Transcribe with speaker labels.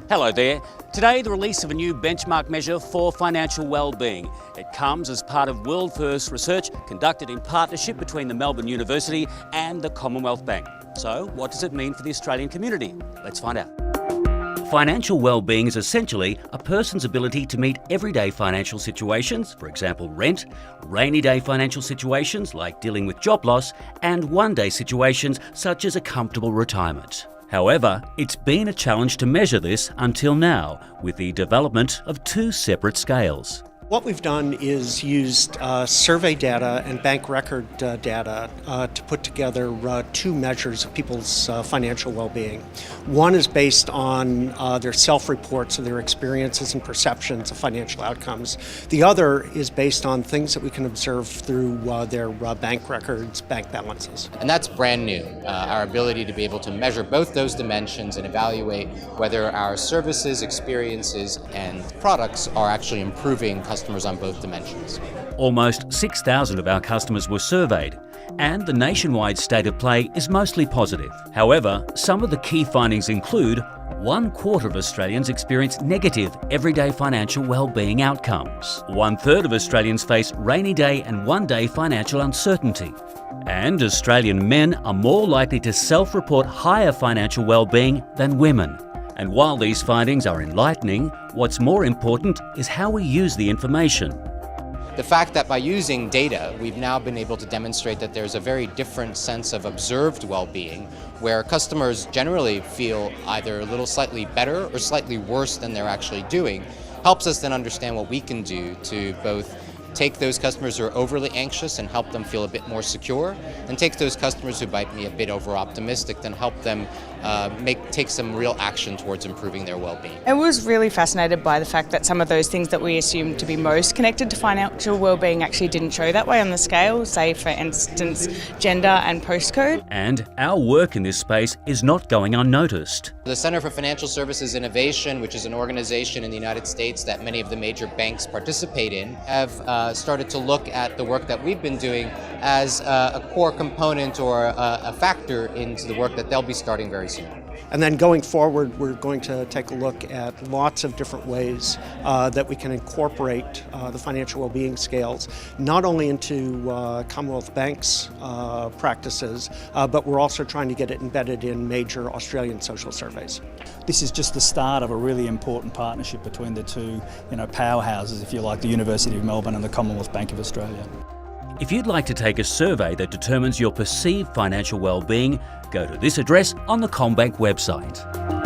Speaker 1: Hello there. Today, the release of a new benchmark measure for financial wellbeing. It comes as part of world-first research conducted in partnership between the Melbourne University and the Commonwealth Bank. So, what does it mean for the Australian community? Let's find out. Financial wellbeing is essentially a person's ability to meet everyday financial situations, for example rent, rainy day financial situations like dealing with job loss, and one-day situations such as a comfortable retirement. However, it's been a challenge to measure this until now, with the development of two separate scales.
Speaker 2: What we've done is used survey data and bank record data to put together two measures of people's financial well-being. One is based on their self-reports of their experiences and perceptions of financial outcomes. The other is based on things that we can observe through their bank records, bank balances.
Speaker 3: And that's brand new, our ability to be able to measure both those dimensions and evaluate whether our services, experiences, and products are actually improving customers on both dimensions.
Speaker 1: Almost 6,000 of our customers were surveyed, and the nationwide state of play is mostly positive. However, some of the key findings include 1/4 of Australians experience negative everyday financial wellbeing outcomes. 1/3 of Australians face rainy day and one-day financial uncertainty. And Australian men are more likely to self-report higher financial wellbeing than women. And while these findings are enlightening, what's more important is how we use the information.
Speaker 3: The fact that by using data, we've now been able to demonstrate that there's a very different sense of observed well-being, where customers generally feel either a little slightly better or slightly worse than they're actually doing, helps us then understand what we can do to both take those customers who are overly anxious and help them feel a bit more secure, and take those customers who might be a bit over-optimistic and help them take some real action towards improving their well-being.
Speaker 4: I was really fascinated by the fact that some of those things that we assumed to be most connected to financial well-being actually didn't show that way on the scale, say for instance gender and postcode.
Speaker 1: And our work in this space is not going unnoticed.
Speaker 3: The Center for Financial Services Innovation, which is an organization in the United States that many of the major banks participate in, have started to look at the work that we've been doing as a core component or a factor into the work that they'll be starting very soon.
Speaker 2: And then going forward, we're going to take a look at lots of different ways that we can incorporate the financial well-being scales, not only into Commonwealth Bank's practices, but we're also trying to get it embedded in major Australian social surveys.
Speaker 5: This is just the start of a really important partnership between the two, powerhouses, if you like, the University of Melbourne and the Commonwealth Bank of Australia.
Speaker 1: If you'd like to take a survey that determines your perceived financial well-being, go to this address on the CommBank website.